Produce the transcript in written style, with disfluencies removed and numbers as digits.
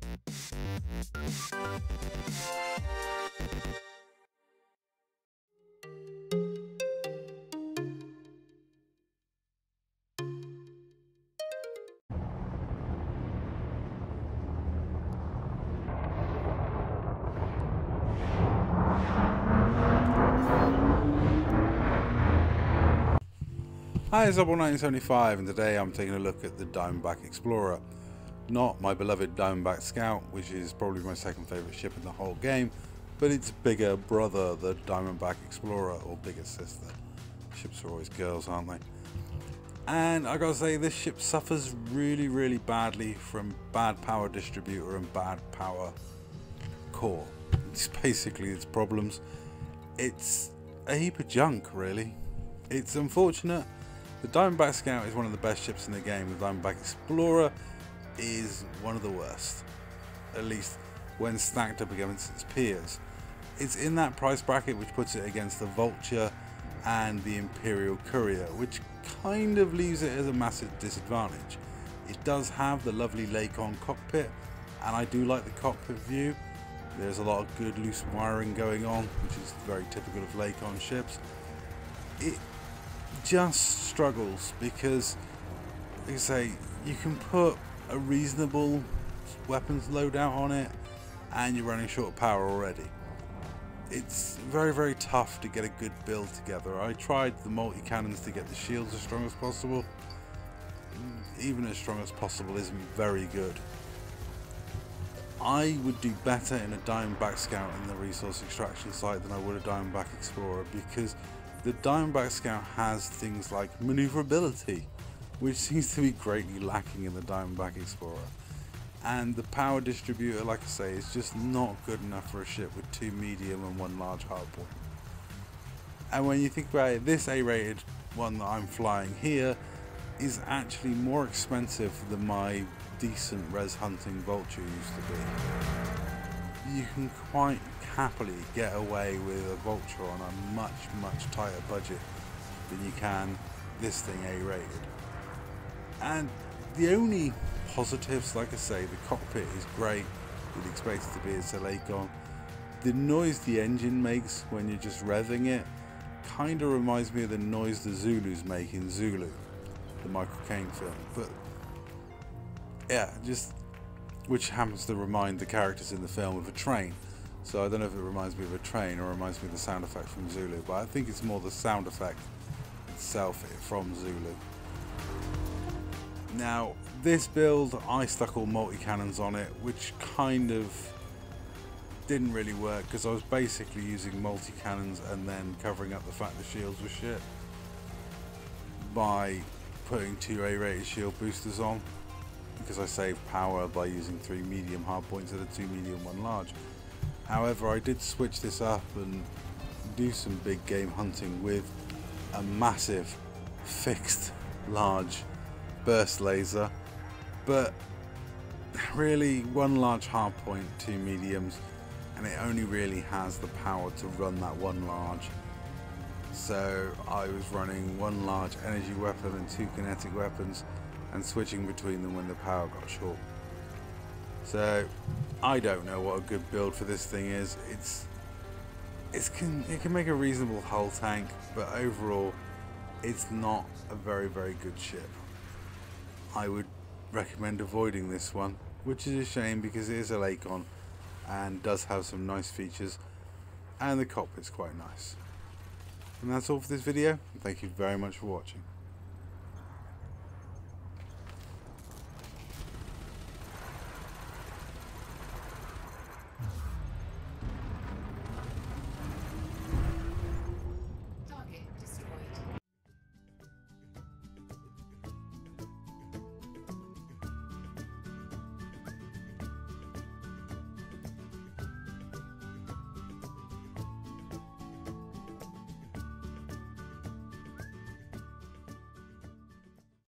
Hi, it's Double1975 and today I'm taking a look at the Diamondback Explorer. Not my beloved Diamondback Scout, which is probably my second favourite ship in the whole game, but its bigger brother, the Diamondback Explorer, or bigger sister. Ships are always girls, aren't they? And I gotta say, this ship suffers really badly from bad power distributor and bad power core. It's basically its problems. It's a heap of junk, really. It's unfortunate. The Diamondback Scout is one of the best ships in the game. The Diamondback Explorer is one of the worst, at least when stacked up against its peers. It's in that price bracket which puts it against the Vulture and the Imperial Courier, which kind of leaves it as a massive disadvantage. It does have the lovely Lakon cockpit, and I do like the cockpit view. There's a lot of good loose wiring going on, which is very typical of Lakon ships. It just struggles because, like I say, you can put a reasonable weapons loadout on it and you're running short of power already. It's very tough to get a good build together. I tried the multi-cannons to get the shields as strong as possible. Even as strong as possible isn't very good. I would do better in a Diamondback Scout in the resource extraction site than I would a Diamondback Explorer, because the Diamondback Scout has things like maneuverability, which seems to be greatly lacking in the Diamondback Explorer. And the power distributor, like I say, is just not good enough for a ship with 2 medium and 1 large hardpoint. And when you think about it, this A-rated one that I'm flying here is actually more expensive than my decent res hunting Vulture used to be. You can quite happily get away with a Vulture on a much tighter budget than you can this thing A-rated. And the only positives, like I say, the cockpit is great. You'd expect it to be, it's a Lakon. The noise the engine makes when you're just revving it kind of reminds me of the noise the Zulus make in Zulu, the Michael Caine film. But yeah, just, which happens to remind the characters in the film of a train. So I don't know if it reminds me of a train or reminds me of the sound effect from Zulu, but I think it's more the sound effect itself from Zulu. Now, this build, I stuck all multi-cannons on it, which kind of didn't really work because I was basically using multi-cannons and then covering up the fact the shields were shit by putting 2 A-rated shield boosters on, because I saved power by using 3 medium hardpoints instead of 2 medium 1 large. However, I did switch this up and do some big game hunting with a massive fixed large burst laser, but really 1 large hardpoint, 2 mediums, and it only really has the power to run that 1 large. So I was running 1 large energy weapon and 2 kinetic weapons and switching between them when the power got short. So I don't know what a good build for this thing is. It can make a reasonable hull tank, but overall it's not a very good ship. I would recommend avoiding this one, which is a shame because it is a Lakon and does have some nice features, and the cockpit's quite nice. And that's all for this video. Thank you very much for watching.